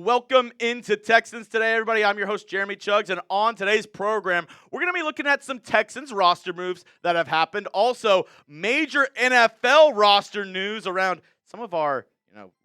welcome into Texans today, everybody. I'm your host, Jeremy Chuggs, and on today's program, we're going to be looking at some Texans roster moves that have happened. Also, major NFL roster news around some of our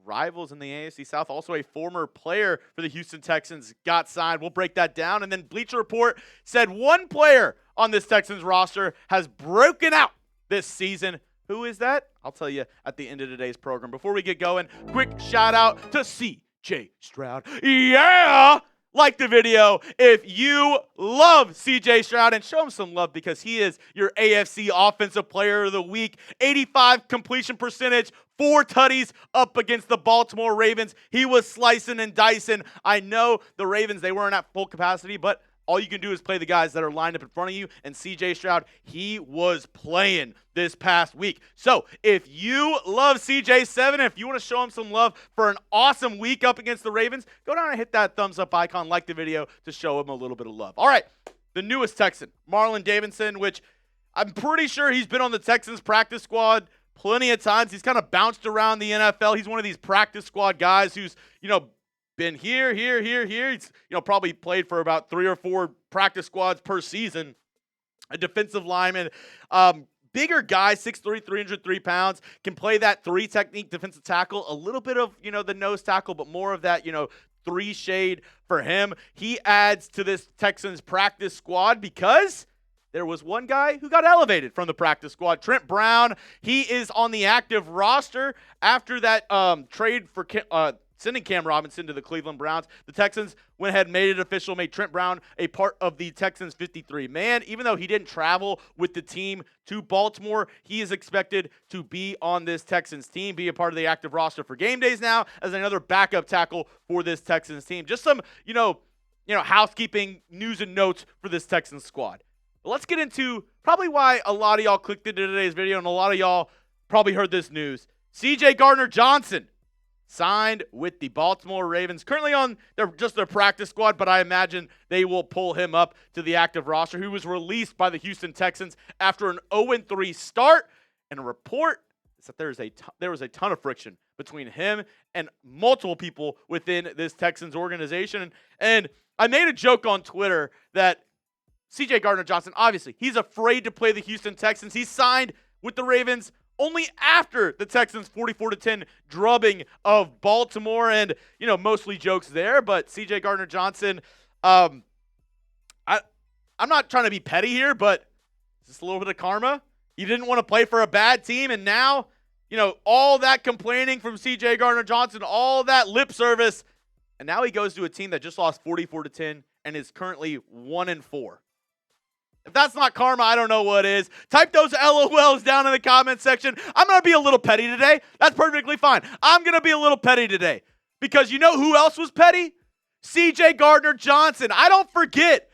rivals in the AFC South. Also, a former player for the Houston Texans got signed. We'll break that down. And then Bleacher Report said one player on this Texans roster has broken out this season. Who is that? I'll tell you at the end of today's program. Before we get going, quick shout out to C.J. Stroud. Yeah! Like the video if you love C.J. Stroud, and show him some love because he is your AFC Offensive Player of the Week. 85 completion percentage, 4 tutties up against the Baltimore Ravens. He was slicing and dicing. I know the Ravens, they weren't at full capacity, but all you can do is play the guys that are lined up in front of you, and C.J. Stroud, he was playing this past week. So if you love CJ7, if you want to show him some love for an awesome week up against the Ravens, go down and hit that thumbs up icon, like the video to show him a little bit of love. All right, the newest Texan, Marlon Davidson, which I'm pretty sure he's been on the Texans practice squad plenty of times. He's kind of bounced around the NFL. He's one of these practice squad guys who's, been here. He's, probably played for about 3 or 4 practice squads per season. A defensive lineman, bigger guy, 6'3", 303 pounds, can play that 3 technique defensive tackle, a little bit of, the nose tackle, but more of that, 3 shade for him. He adds to this Texans practice squad because there was one guy who got elevated from the practice squad, Trent Brown. He is on the active roster after that trade for sending Cam Robinson to the Cleveland Browns. The Texans went ahead and made it official, made Trent Brown a part of the Texans 53-man. Even though he didn't travel with the team to Baltimore, he is expected to be on this Texans team, be a part of the active roster for game days now as another backup tackle for this Texans team. Just some, housekeeping news and notes for this Texans squad. But let's get into probably why a lot of y'all clicked into today's video and a lot of y'all probably heard this news. CJ Garner-Johnson signed with the Baltimore Ravens. Currently on their practice squad, but I imagine they will pull him up to the active roster. He was released by the Houston Texans after an 0-3 start. And a report is that there was a ton of friction between him and multiple people within this Texans organization. And I made a joke on Twitter that CJ Gardner-Johnson, obviously, he's afraid to play the Houston Texans. He signed with the Ravens only after the Texans' 44-10 drubbing of Baltimore, and mostly jokes there. But CJ Gardner-Johnson, I'm not trying to be petty here, but just a little bit of karma. He didn't want to play for a bad team, and now all that complaining from CJ Gardner-Johnson, all that lip service, and now he goes to a team that just lost 44-10 and is currently 1-4. If that's not karma, I don't know what is. Type those LOLs down in the comment section. I'm going to be a little petty today. That's perfectly fine. I'm going to be a little petty today. Because you know who else was petty? CJ Gardner-Johnson. I don't forget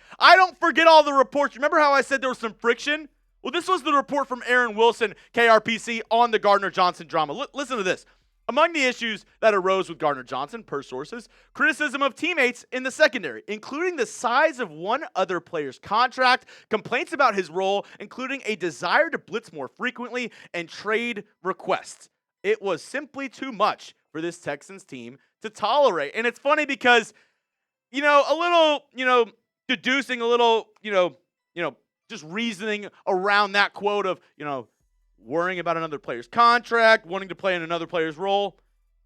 all the reports. Remember how I said there was some friction? Well, this was the report from Aaron Wilson, KRPC, on the Gardner-Johnson drama. Listen to this. Among the issues that arose with Garner-Johnson, per sources, criticism of teammates in the secondary, including the size of one other player's contract, complaints about his role, including a desire to blitz more frequently, and trade requests. It was simply too much for this Texans team to tolerate. And it's funny because, a little, deducing a little, just reasoning around that quote of, worrying about another player's contract, wanting to play in another player's role.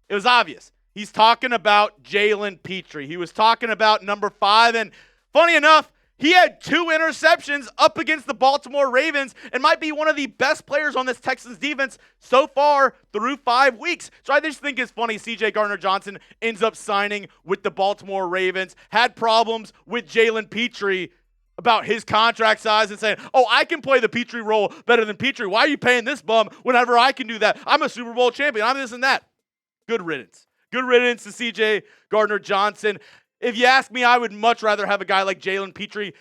It was obvious. He's talking about Jalen Petrie. He was talking about number 5, and funny enough, he had 2 interceptions up against the Baltimore Ravens and might be one of the best players on this Texans defense so far through 5 weeks. So I just think it's funny CJ Gardner-Johnson ends up signing with the Baltimore Ravens, had problems with Jalen Petrie about his contract size and saying, I can play the Petrie role better than Petrie. Why are you paying this bum whenever I can do that? I'm a Super Bowl champion. I'm this and that. Good riddance. Good riddance to CJ Gardner-Johnson. If you ask me, I would much rather have a guy like Jalen Petrie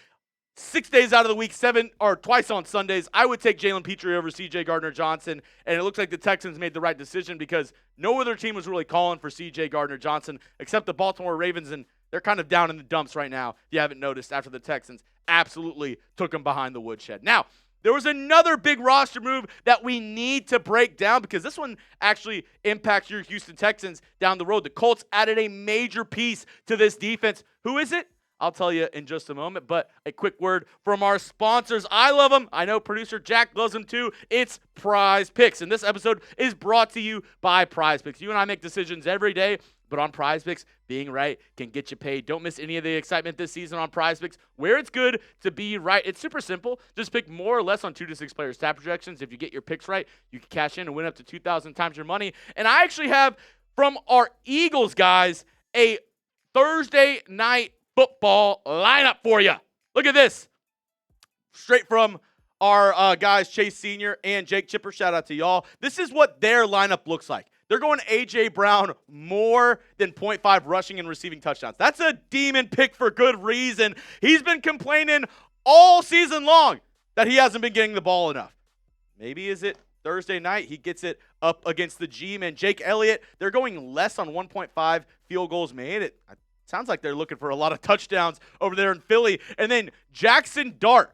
6 days out of the week, 7 or twice on Sundays. I would take Jalen Petrie over CJ Gardner-Johnson, and it looks like the Texans made the right decision because no other team was really calling for CJ Gardner-Johnson except the Baltimore Ravens, and they're kind of down in the dumps right now, if you haven't noticed, after the Texans absolutely took him behind the woodshed. Now, there was another big roster move that we need to break down because this one actually impacts your Houston Texans down the road. The Colts added a major piece to this defense. Who is it? I'll tell you in just a moment, but a quick word from our sponsors. I love them. I know producer Jack loves them too. It's Prize Picks, and this episode is brought to you by Prize Picks. You and I make decisions every day, but on Prize Picks, being right can get you paid. Don't miss any of the excitement this season on Prize Picks, where it's good to be right. It's super simple. Just pick more or less on 2 to 6 players' stat projections. If you get your picks right, you can cash in and win up to 2,000 times your money. And I actually have, from our Eagles guys, a Thursday night football lineup for you. Look at this. Straight from our guys, Chase Sr. and Jake Chipper. Shout out to y'all. This is what their lineup looks like. They're going A.J. Brown more than 0.5 rushing and receiving touchdowns. That's a demon pick for good reason. He's been complaining all season long that he hasn't been getting the ball enough. Maybe is it Thursday night he gets it up against the G-man. Jake Elliott, they're going less on 1.5 field goals made. It sounds like they're looking for a lot of touchdowns over there in Philly. And then Jackson Dart,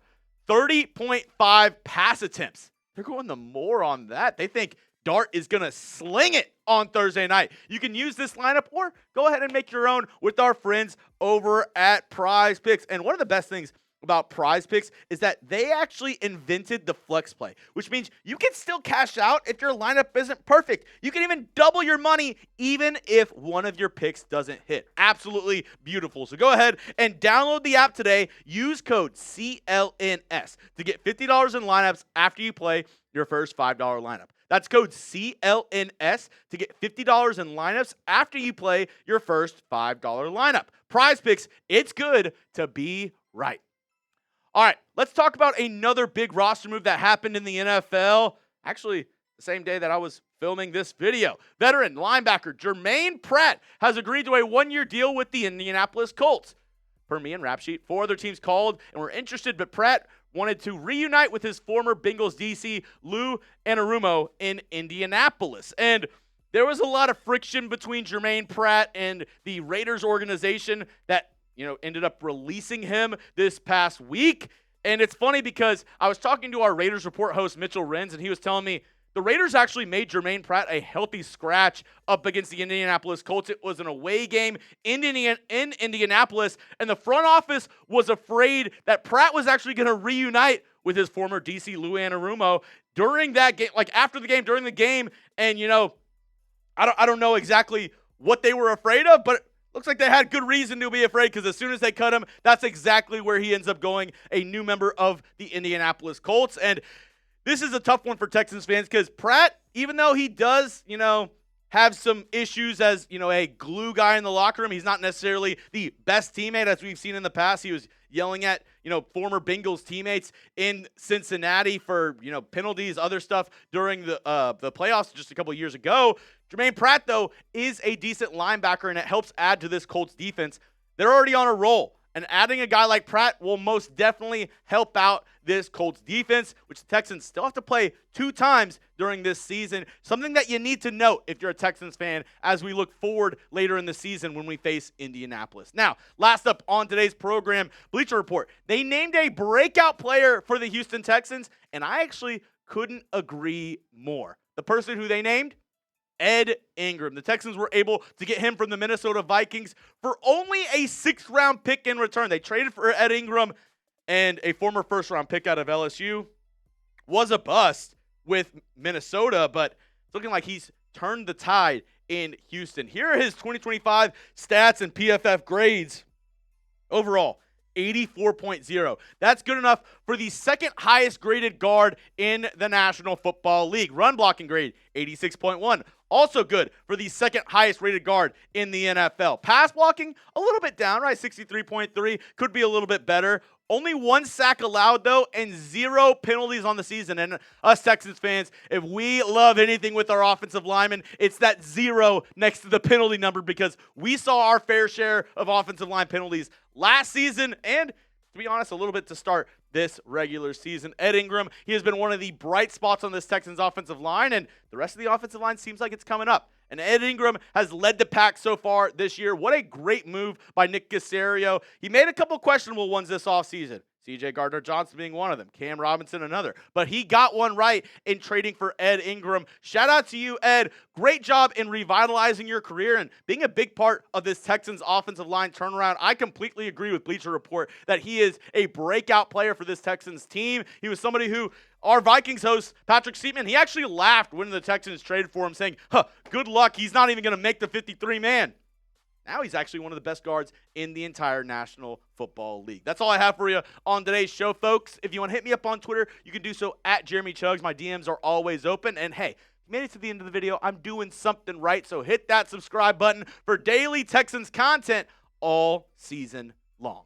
30.5 pass attempts. They're going the more on that. They think Dart is going to sling it on Thursday night. You can use this lineup or go ahead and make your own with our friends over at Prize Picks. And one of the best things about Prize Picks is that they actually invented the flex play, which means you can still cash out if your lineup isn't perfect. You can even double your money even if one of your picks doesn't hit. Absolutely beautiful. So go ahead and download the app today. Use code CLNS to get $50 in lineups after you play your first $5 lineup. That's code CLNS to get $50 in lineups after you play your first $5 lineup. Prize Picks, it's good to be right. All right, let's talk about another big roster move that happened in the NFL. Actually, the same day that I was filming this video. Veteran linebacker Jermaine Pratt has agreed to a one-year deal with the Indianapolis Colts. Per me and Rap Sheet, 4 other teams called and were interested, but Pratt wanted to reunite with his former Bengals DC, Lou Anarumo, in Indianapolis. And there was a lot of friction between Jermaine Pratt and the Raiders organization that ended up releasing him this past week. And it's funny because I was talking to our Raiders Report host, Mitchell Renz, and he was telling me the Raiders actually made Jermaine Pratt a healthy scratch up against the Indianapolis Colts. It was an away game in Indianapolis, and the front office was afraid that Pratt was actually going to reunite with his former DC, Lou Anarumo, during that game, like after the game, during the game. And, I don't know exactly what they were afraid of, but looks like they had good reason to be afraid because as soon as they cut him, that's exactly where he ends up going, a new member of the Indianapolis Colts. And this is a tough one for Texans fans because Pratt, even though he does, have some issues as, a glue guy in the locker room, he's not necessarily the best teammate as we've seen in the past. He was yelling at, former Bengals teammates in Cincinnati for, penalties, other stuff during the playoffs just a couple of years ago. Jermaine Pratt, though, is a decent linebacker, and it helps add to this Colts defense. They're already on a roll. And adding a guy like Pratt will most definitely help out this Colts defense, which the Texans still have to play 2 times during this season. Something that you need to note if you're a Texans fan as we look forward later in the season when we face Indianapolis. Now, last up on today's program, Bleacher Report. They named a breakout player for the Houston Texans, and I actually couldn't agree more. The person who they named? Ed Ingram. The Texans were able to get him from the Minnesota Vikings for only a 6th-round pick in return. They traded for Ed Ingram, and a former first-round pick out of LSU was a bust with Minnesota, but it's looking like he's turned the tide in Houston. Here are his 2025 stats and PFF grades. Overall, 84.0. That's good enough for the second highest graded guard in the National Football League. Run blocking grade, 86.1. Also good for the second highest rated guard in the NFL. Pass blocking, a little bit down, right? 63.3. Could be a little bit better. Only 1 sack allowed, though, and 0 penalties on the season. And us Texans fans, if we love anything with our offensive linemen, it's that 0 next to the penalty number because we saw our fair share of offensive line penalties last season and, to be honest, a little bit to start this regular season. Ed Ingram, he has been one of the bright spots on this Texans offensive line, and the rest of the offensive line seems like it's coming up. And Ed Ingram has led the pack so far this year. What a great move by Nick Caserio. He made a couple questionable ones this offseason. CJ Gardner-Johnson being one of them, Cam Robinson another. But he got one right in trading for Ed Ingram. Shout out to you, Ed. Great job in revitalizing your career and being a big part of this Texans offensive line turnaround. I completely agree with Bleacher Report that he is a breakout player for this Texans team. He was somebody who our Vikings host, Patrick Seaman, he actually laughed when the Texans traded for him, saying, good luck, he's not even going to make the 53-man. Now he's actually one of the best guards in the entire National Football League. That's all I have for you on today's show, folks. If you want to hit me up on Twitter, you can do so at Jeremy Chugs. My DMs are always open. And hey, you made it to the end of the video. I'm doing something right, so hit that subscribe button for daily Texans content all season long.